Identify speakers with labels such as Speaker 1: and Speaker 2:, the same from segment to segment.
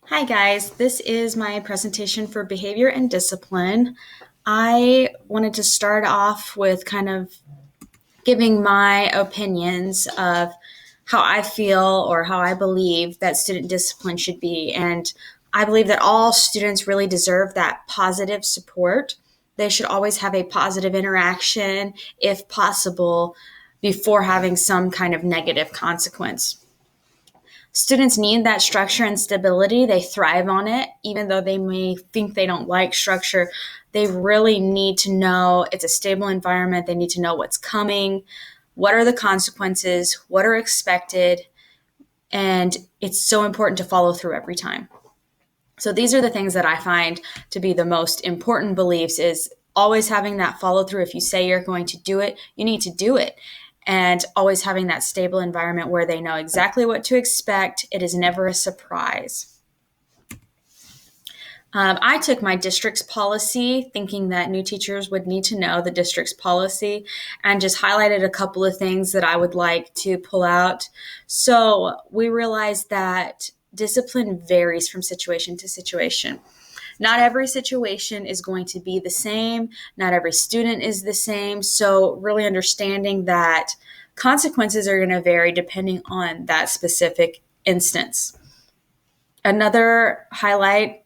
Speaker 1: Hi guys, this is my presentation for behavior and discipline. I wanted to start off with kind of giving my opinions of how I feel or how I believe that student discipline should be. And I believe that all students really deserve that positive support. They should always have a positive interaction, if possible, before having some kind of negative consequence. Students need that structure and stability. They thrive on it, even though they may think they don't like structure. They really need to know it's a stable environment. They need to know what's coming, what are the consequences, what are expected, and it's so important to follow through every time. So these are the things that I find to be the most important beliefs is always having that follow through. If you say you're going to do it, you need to do it. And always having that stable environment where they know exactly what to expect. It is never a surprise. I took my district's policy thinking that new teachers would need to know the district's policy and just highlighted a couple of things that I would like to pull out. So we realized that discipline varies from situation to situation. Not every situation is going to be the same. Not every student is the same. So, really understanding that consequences are going to vary depending on that specific instance. Another highlight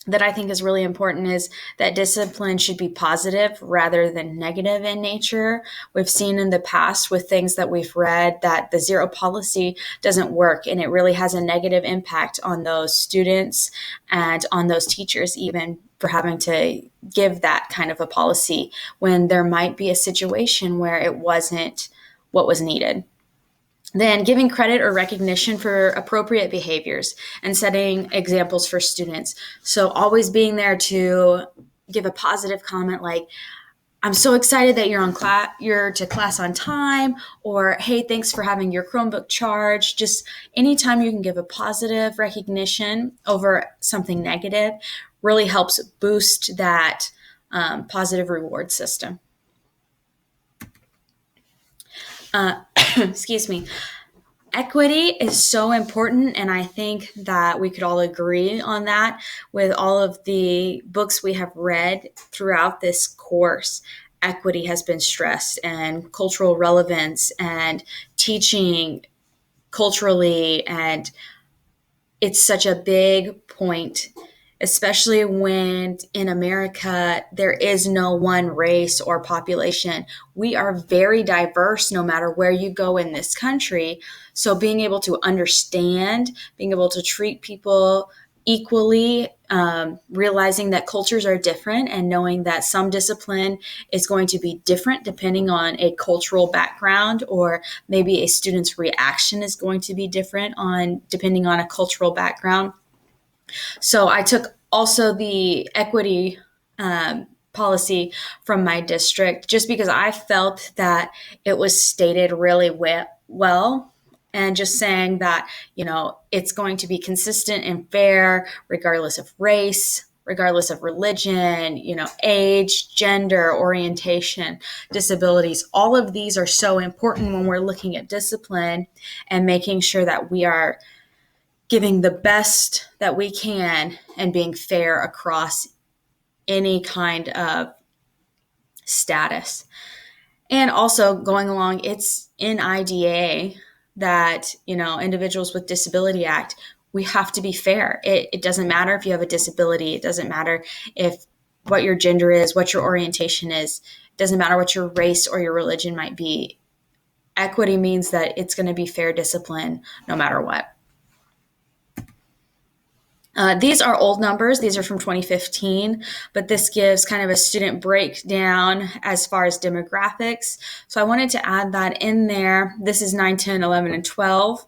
Speaker 1: that I think is really important is that discipline should be positive rather than negative in nature. We've seen in the past with things that we've read that the zero policy doesn't work and it really has a negative impact on those students and on those teachers even for having to give that kind of a policy when there might be a situation where it wasn't what was needed. Then giving credit or recognition for appropriate behaviors and setting examples for students. So always being there to give a positive comment like, I'm so excited that you're to class on time, or hey, thanks for having your Chromebook charged. Just anytime you can give a positive recognition over something negative really helps boost that positive reward system. Excuse me. Equity is so important, and I think that we could all agree on that with all of the books we have read throughout this course. Equity has been stressed, and cultural relevance, and teaching culturally, and it's such a big point, especially when in America there is no one race or population. We are very diverse no matter where you go in this country. So being able to understand, being able to treat people equally, realizing that cultures are different and knowing that some discipline is going to be different depending on a cultural background, or maybe a student's reaction is going to be different on depending on a cultural background. So I took also the equity policy from my district just because I felt that it was stated really well, and just saying that, it's going to be consistent and fair regardless of race, regardless of religion, age, gender, orientation, disabilities. All of these are so important when we're looking at discipline and making sure that we are giving the best that we can and being fair across any kind of status. And also going along, it's in IDA that, Individuals with Disability Act, we have to be fair. It doesn't matter if you have a disability. It doesn't matter if what your gender is, what your orientation is. It doesn't matter what your race or your religion might be. Equity means that it's going to be fair discipline no matter what. These are old numbers. These are from 2015, but this gives kind of a student breakdown as far as demographics. So I wanted to add that in there. This is 9, 10, 11, and 12.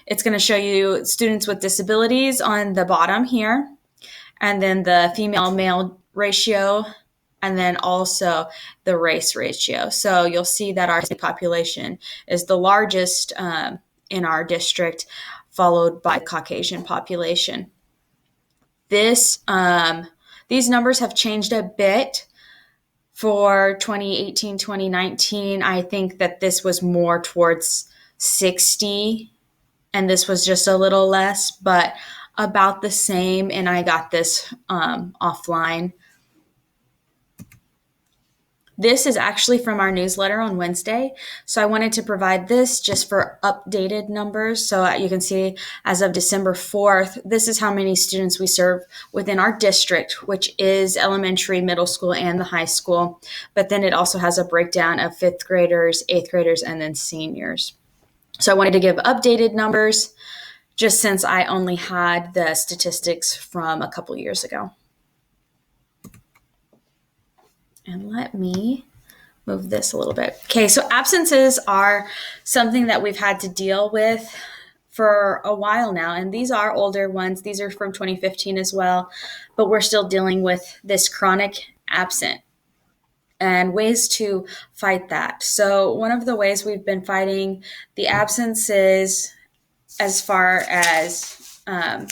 Speaker 1: It's going to show you students with disabilities on the bottom here, and then the female-male ratio, and then also the race ratio. So you'll see that our population is the largest in our district, followed by Caucasian population. These numbers have changed a bit for 2018, 2019. I think that this was more towards 60 and this was just a little less, but about the same. And I got this offline. This is actually from our newsletter on Wednesday. So I wanted to provide this just for updated numbers. So you can see as of December 4th, this is how many students we serve within our district, which is elementary, middle school, and the high school. But then it also has a breakdown of fifth graders, eighth graders, and then seniors. So I wanted to give updated numbers just since I only had the statistics from a couple years ago. And let me move this a little bit. Okay, so absences are something that we've had to deal with for a while now, and these are older ones. These are from 2015 as well, but we're still dealing with this chronic absent and ways to fight that. So one of the ways we've been fighting the absences as far as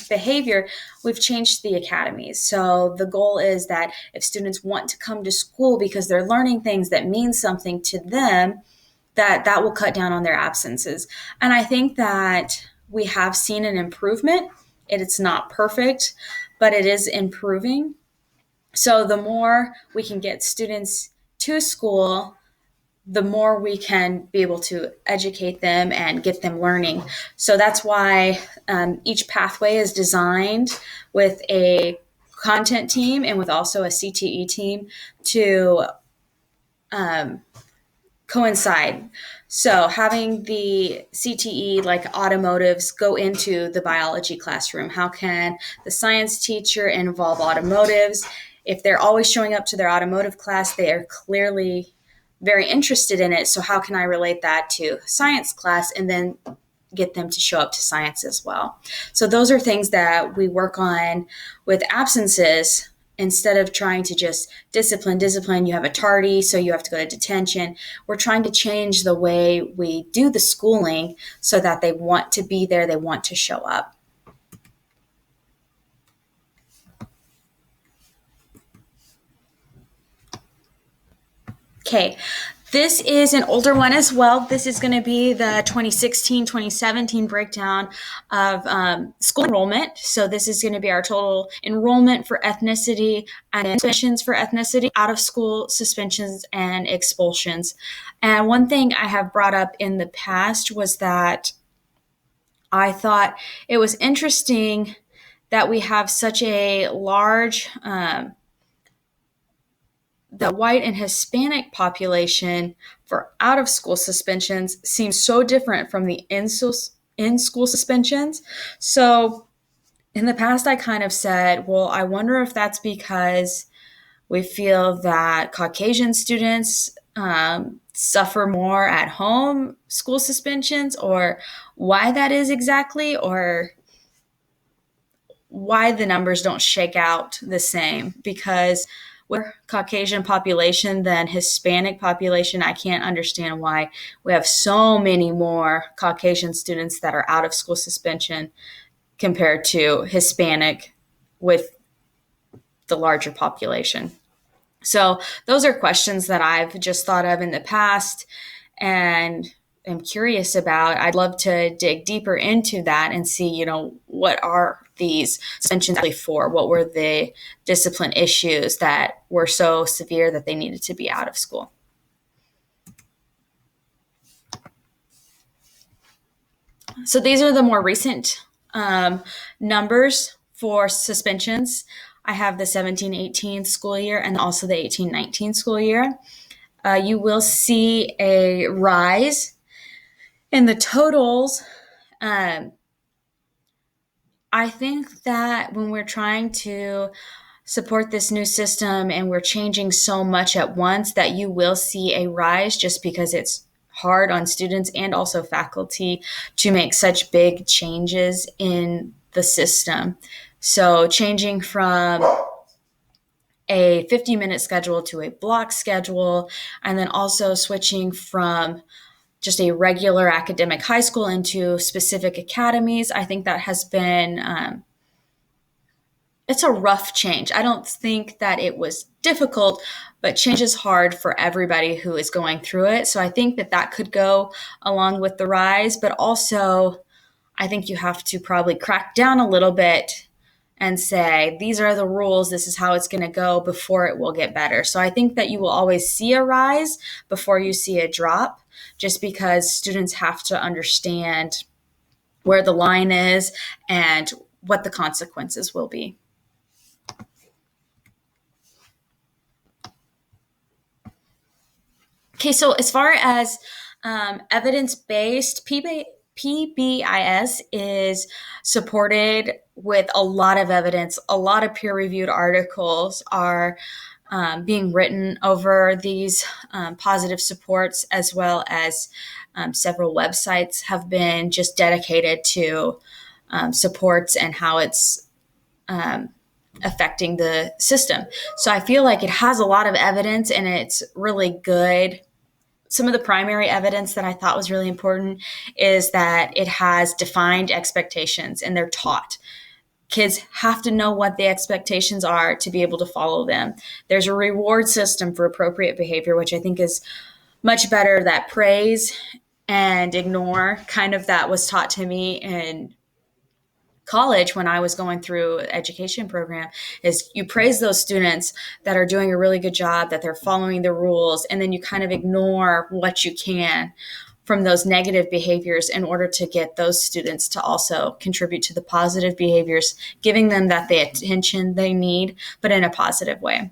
Speaker 1: behavior, we've changed the academies. So the goal is that if students want to come to school because they're learning things that mean something to them, that will cut down on their absences. And I think that we have seen an improvement. It's not perfect, but it is improving. So the more we can get students to school, the more we can be able to educate them and get them learning. So that's why each pathway is designed with a content team and with also a CTE team to coincide. So having the CTE, like automotives, go into the biology classroom. How can the science teacher involve automotives? If they're always showing up to their automotive class, they are clearly very interested in it. So how can I relate that to science class and then get them to show up to science as well? So those are things that we work on with absences. Instead of trying to just discipline, you have a tardy, so you have to go to detention. We're trying to change the way we do the schooling so that they want to be there, they want to show up. Okay, this is an older one as well. This is going to be the 2016-2017 breakdown of school enrollment. So this is going to be our total enrollment for ethnicity and suspensions for ethnicity, out of school suspensions and expulsions. And one thing I have brought up in the past was that I thought it was interesting that we have such a large the white and Hispanic population for out-of-school suspensions seems so different from the in-school suspensions. So in the past, I kind of said, well, I wonder if that's because we feel that Caucasian students suffer more at home school suspensions, or why that is exactly, or why the numbers don't shake out the same. Because with Caucasian population than Hispanic population, I can't understand why we have so many more Caucasian students that are out of school suspension compared to Hispanic with the larger population. So those are questions that I've just thought of in the past and am curious about. I'd love to dig deeper into that and see, what are these suspensions actually for? What were the discipline issues that were so severe that they needed to be out of school? So these are the more recent numbers for suspensions. I have the 17-18 school year and also the 18-19 school year. You will see a rise in the totals. I think that when we're trying to support this new system and we're changing so much at once, that you will see a rise just because it's hard on students and also faculty to make such big changes in the system. So changing from a 50-minute schedule to a block schedule, and then also switching from just a regular academic high school into specific academies. I think that has been, it's a rough change. I don't think that it was difficult, but change is hard for everybody who is going through it. So I think that could go along with the rise, but also I think you have to probably crack down a little bit and say, these are the rules, this is how it's going to go before it will get better. So I think that you will always see a rise before you see a drop, just because students have to understand where the line is and what the consequences will be. Okay, so as far as evidence-based, PBIS is supported with a lot of evidence. A lot of peer-reviewed articles are being written over these positive supports, as well as several websites have been just dedicated to supports and how it's affecting the system. So I feel like it has a lot of evidence and it's really good. Some of the primary evidence that I thought was really important is that it has defined expectations and they're taught. Kids have to know what the expectations are to be able to follow them. There's a reward system for appropriate behavior, which I think is much better. That praise and ignore, kind of, that was taught to me in college when I was going through education program, is you praise those students that are doing a really good job, that they're following the rules, and then you kind of ignore what you can from those negative behaviors in order to get those students to also contribute to the positive behaviors, giving them that the attention they need, but in a positive way.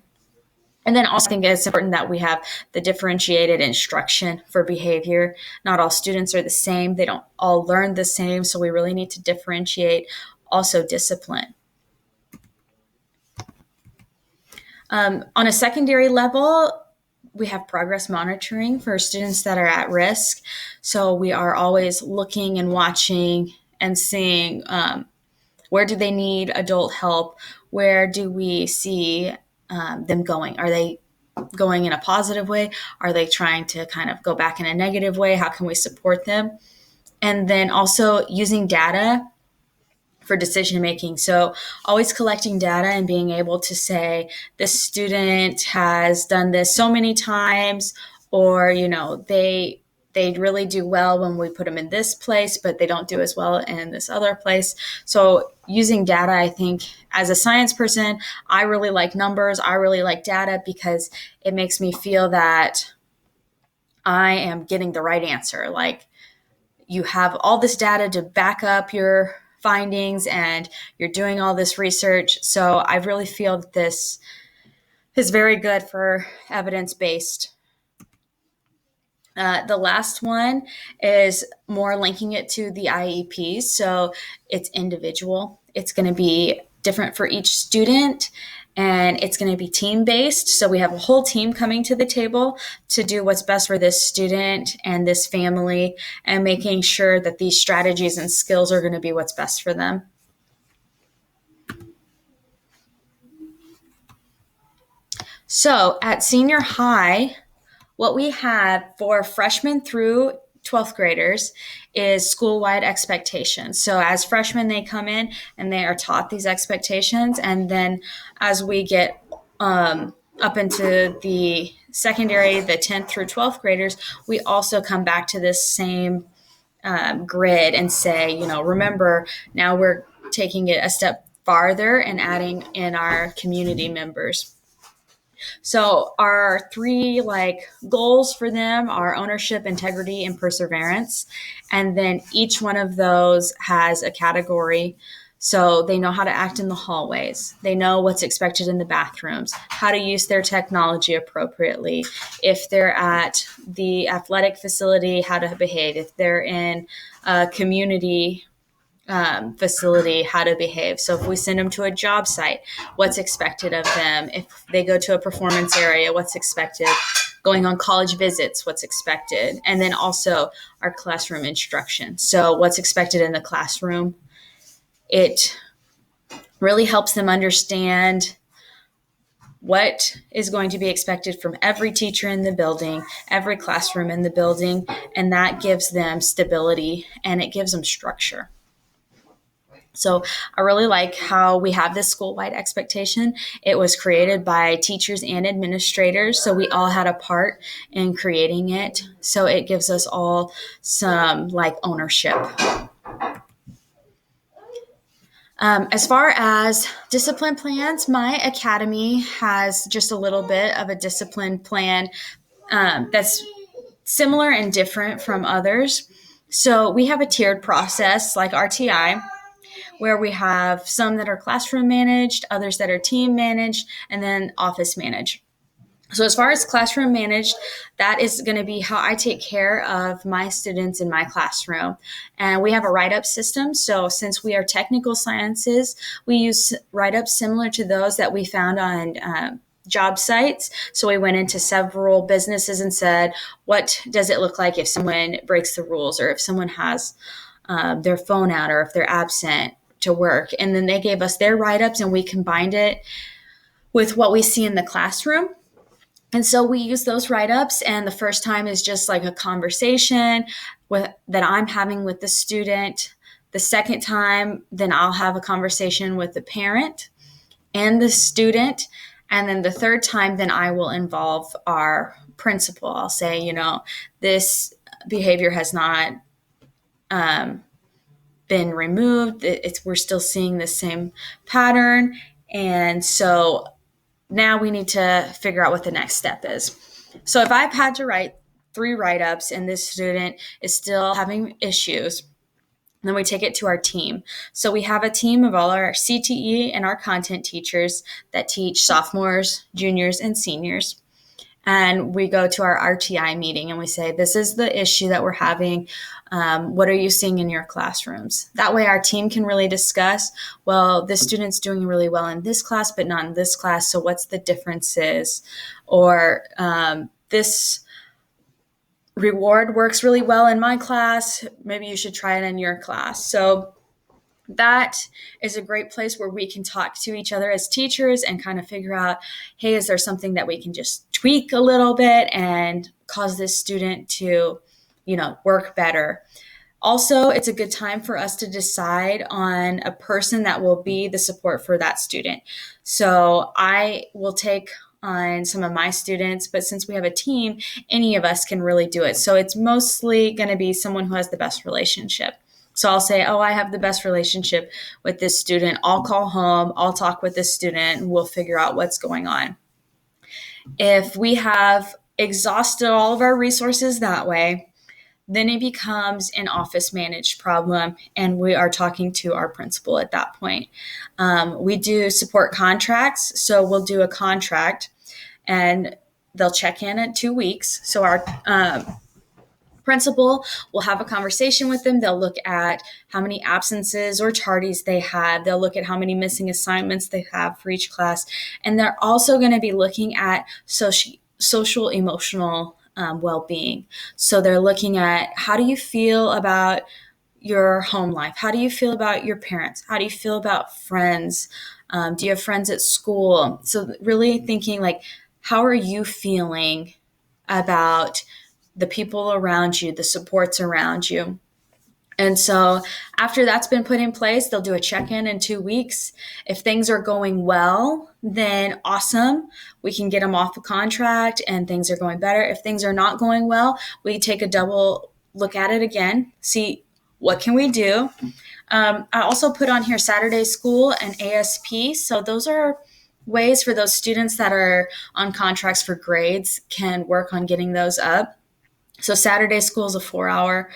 Speaker 1: And then also I think it's important that we have the differentiated instruction for behavior. Not all students are the same. They don't all learn the same. So we really need to differentiate. Also discipline. On a secondary level, we have progress monitoring for students that are at risk. So we are always looking and watching and seeing where do they need adult help? Where do we see them going? Are they going in a positive way? Are they trying to kind of go back in a negative way? How can we support them? And then also using data for decision making. So always collecting data and being able to say, this student has done this so many times, or, you know, they really do well when we put them in this place, but they don't do as well in this other place. So using data, I think as a science person, I really like numbers. I really like data because it makes me feel that I am getting the right answer. Like, you have all this data to back up your findings and you're doing all this research. So I really feel that this is very good for evidence-based. The last one is more linking it to the IEPs. So it's individual. It's going to be different for each student, and it's going to be team-based. So we have a whole team coming to the table to do what's best for this student and this family, and making sure that these strategies and skills are going to be what's best for them. So at senior high, what we have for freshmen through 12th graders is school-wide expectations. So as freshmen, they come in and they are taught these expectations. And then as we get up into the secondary, the 10th through 12th graders, we also come back to this same grid and say, you know, remember, now we're taking it a step farther and adding in our community members. So our three goals for them are ownership, integrity, and perseverance. And then each one of those has a category. So they know how to act in the hallways. They know what's expected in the bathrooms, how to use their technology appropriately. If they're at the athletic facility, how to behave. If they're in a community facility, how to behave. So if we send them to a job site, what's expected of them? If they go to a performance area, what's expected? Going on college visits, what's expected? And then also our classroom instruction. So what's expected in the classroom? It really helps them understand what is going to be expected from every teacher in the building, every classroom in the building, and that gives them stability and it gives them structure. So I really like how we have this school-wide expectation. It was created by teachers and administrators, so we all had a part in creating it. So it gives us all some ownership. As far as discipline plans, my academy has just a little bit of a discipline plan that's similar and different from others. So we have a tiered process like RTI, where we have some that are classroom managed, others that are team managed, and then office managed. So, as far as classroom managed, that is going to be how I take care of my students in my classroom. And we have a write up system. So, since we are technical sciences, we use write ups similar to those that we found on job sites. So, we went into several businesses and said, what does it look like if someone breaks the rules or if someone has their phone out or if they're absent to work? And then they gave us their write ups and we combined it with what we see in the classroom. And so we use those write-ups, and the first time is just like a conversation that I'm having with the student. The second time, then I'll have a conversation with the parent and the student. And then the third time, then I will involve our principal. I'll say, this behavior has not been removed. We're still seeing the same pattern. And so now we need to figure out what the next step is. So if I've had to write 3 write-ups and this student is still having issues, then we take it to our team. So we have a team of all our CTE and our content teachers that teach sophomores, juniors, and seniors. And we go to our RTI meeting and we say, this is the issue that we're having. What are you seeing in your classrooms? That way our team can really discuss, well, this student's doing really well in this class, but not in this class. So what's the differences? Or this reward works really well in my class. Maybe you should try it in your class. So that is a great place where we can talk to each other as teachers and kind of figure out, hey, is there something that we can just tweak a little bit and cause this student to, work better? Also, it's a good time for us to decide on a person that will be the support for that student. So I will take on some of my students, but since we have a team, any of us can really do it. So it's mostly going to be someone who has the best relationship. So I'll say, I have the best relationship with this student. I'll call home, I'll talk with this student, and we'll figure out what's going on. If we have exhausted all of our resources that way, then it becomes an office managed problem, and we are talking to our principal at that point. We do support contracts, so we'll do a contract, and they'll check in at 2 weeks. So our principal will have a conversation with them. They'll look at how many absences or tardies they had. They'll look at how many missing assignments they have for each class. And they're also going to be looking at social emotional well-being. So they're looking at, how do you feel about your home life? How do you feel about your parents? How do you feel about friends? Do you have friends at school? So really thinking like, how are you feeling about the people around you, the supports around you? And so after that's been put in place, they'll do a check-in in 2 weeks. If things are going well, then awesome. We can get them off the contract and things are going better. If things are not going well, we take a double look at it again, see what can we do. I also put on here Saturday school and ASP. So those are ways for those students that are on contracts for grades can work on getting those up. So Saturday school is a 4-hour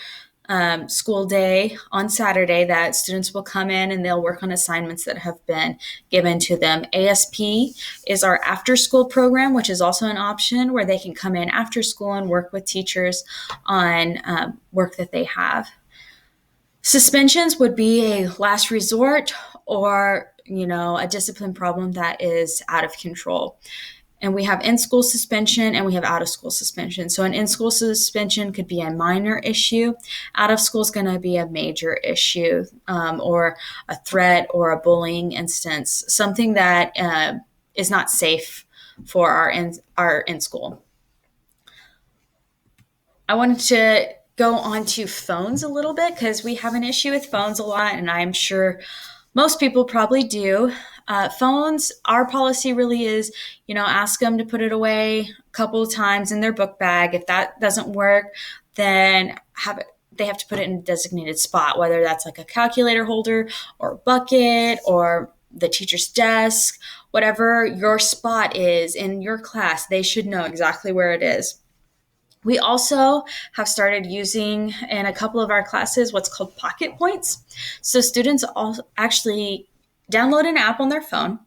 Speaker 1: school day on Saturday that students will come in and they'll work on assignments that have been given to them. ASP is our after school program, which is also an option where they can come in after school and work with teachers on work that they have. Suspensions would be a last resort or, a discipline problem that is out of control. And we have in-school suspension and we have out-of-school suspension. So an in-school suspension could be a minor issue. Out-of-school is going to be a major issue or a threat or a bullying instance, something that is not safe for our in-school. I wanted to go on to phones a little bit because we have an issue with phones a lot, and I'm sure most people probably do. Phones, our policy really is, ask them to put it away a couple of times in their book bag. If that doesn't work, then they have to put it in a designated spot, whether that's like a calculator holder or bucket or the teacher's desk, whatever your spot is in your class, they should know exactly where it is. We also have started using in a couple of our classes what's called pocket points. So students all actually download an app on their phone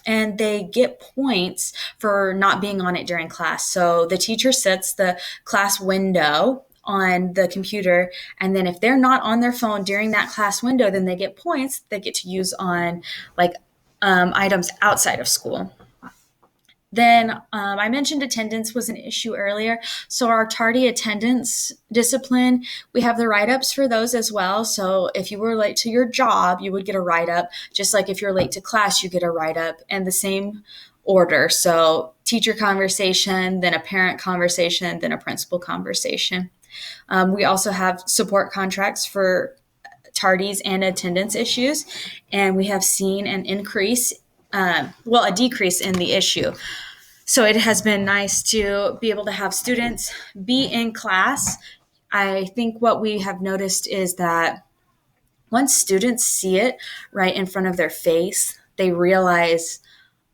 Speaker 1: and they get points for not being on it during class. So the teacher sets the class window on the computer, and then if they're not on their phone during that class window, then they get points they get to use on like items outside of school. Then I mentioned attendance was an issue earlier. So our tardy attendance discipline, we have the write-ups for those as well. So if you were late to your job, you would get a write-up. Just like if you're late to class, you get a write-up, and the same order. So teacher conversation, then a parent conversation, then a principal conversation. We also have support contracts for tardies and attendance issues, and we have seen an increase, a decrease in the issue. So it has been nice to be able to have students be in class. I think what we have noticed is that once students see it right in front of their face, they realize,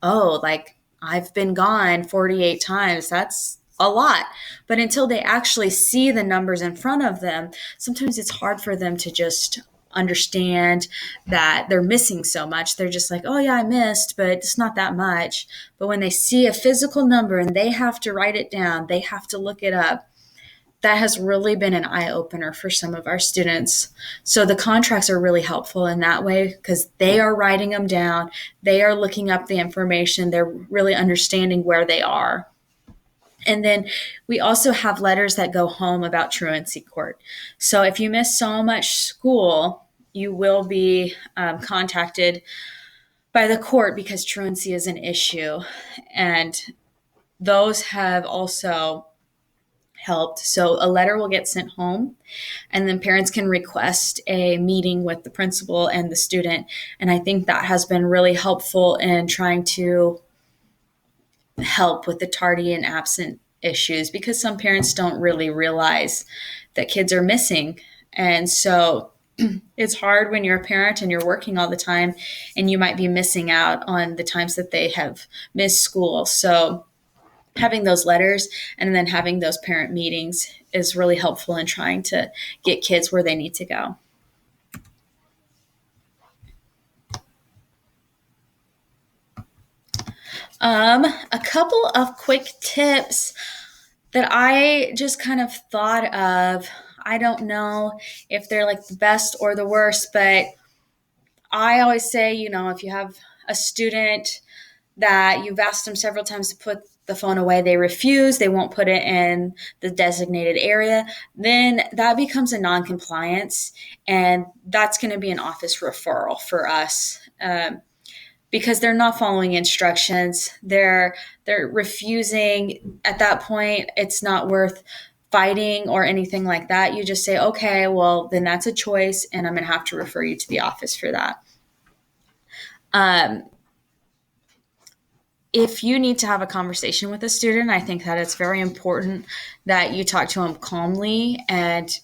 Speaker 1: oh, like I've been gone 48 times. That's a lot. But until they actually see the numbers in front of them, sometimes it's hard for them to just understand that they're missing so much. They're just like, oh, yeah, I missed, but it's not that much. But when they see a physical number and they have to write it down, they have to look it up, that has really been an eye opener for some of our students. So the contracts are really helpful in that way because they are writing them down. They are looking up the information. They're really understanding where they are. And then we also have letters that go home about truancy court. So if you miss so much school, you will be contacted by the court because truancy is an issue. And those have also helped. So a letter will get sent home, and then parents can request a meeting with the principal and the student. And I think that has been really helpful in trying to help with the tardy and absent issues because some parents don't really realize that kids are missing. And so it's hard when you're a parent and you're working all the time and you might be missing out on the times that they have missed school. So having those letters and then having those parent meetings is really helpful in trying to get kids where they need to go. A couple of quick tips that I just kind of thought of. I don't know if they're like the best or the worst, but I always say, if you have a student that you've asked them several times to put the phone away, they refuse, they won't put it in the designated area, then that becomes a non-compliance, and that's going to be an office referral for us. Because they're not following instructions. They're refusing. At that point, it's not worth fighting or anything like that. You just say, okay, well, then that's a choice, and I'm going to have to refer you to the office for that. If you need to have a conversation with a student, I think that it's very important that you talk to them calmly and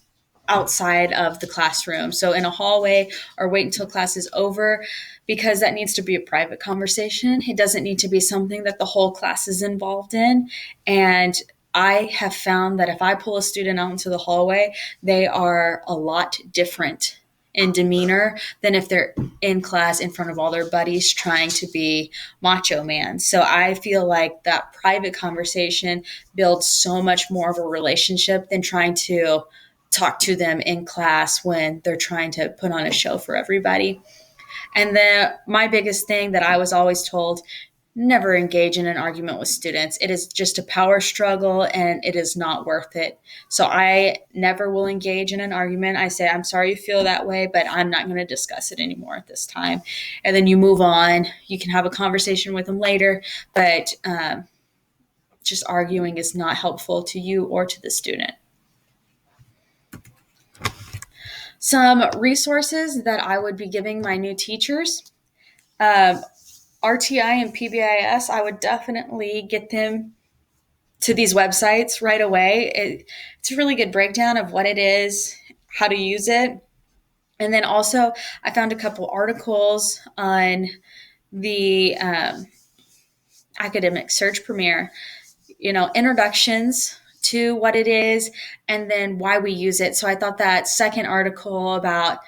Speaker 1: outside of the classroom. So in a hallway, or wait until class is over, because that needs to be a private conversation. It doesn't need to be something that the whole class is involved in. And I have found that if I pull a student out into the hallway, they are a lot different in demeanor than if they're in class in front of all their buddies trying to be macho man. So I feel like that private conversation builds so much more of a relationship than trying to talk to them in class when they're trying to put on a show for everybody. And then my biggest thing that I was always told, never engage in an argument with students. It is just a power struggle and it is not worth it. So I never will engage in an argument. I say, I'm sorry you feel that way, but I'm not going to discuss it anymore at this time. And then you move on. You can have a conversation with them later, but just arguing is not helpful to you or to the student. Some resources that I would be giving my new teachers. RTI and PBIS, I would definitely get them to these websites right away. It's a really good breakdown of what it is, how to use it. And then also, I found a couple articles on the academic search premier, introductions to what it is and then why we use it. So I thought that second article about,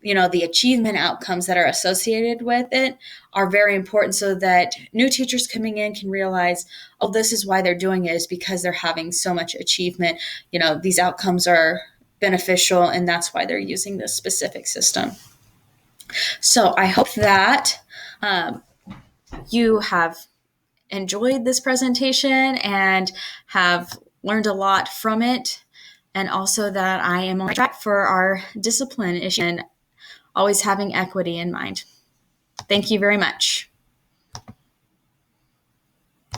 Speaker 1: the achievement outcomes that are associated with it are very important so that new teachers coming in can realize, oh, this is why they're doing it, is because they're having so much achievement. These outcomes are beneficial and that's why they're using this specific system. So I hope that um, you have enjoyed this presentation and have learned a lot from it, and also that I am on track for our discipline issue and always having equity in mind. Thank you very much.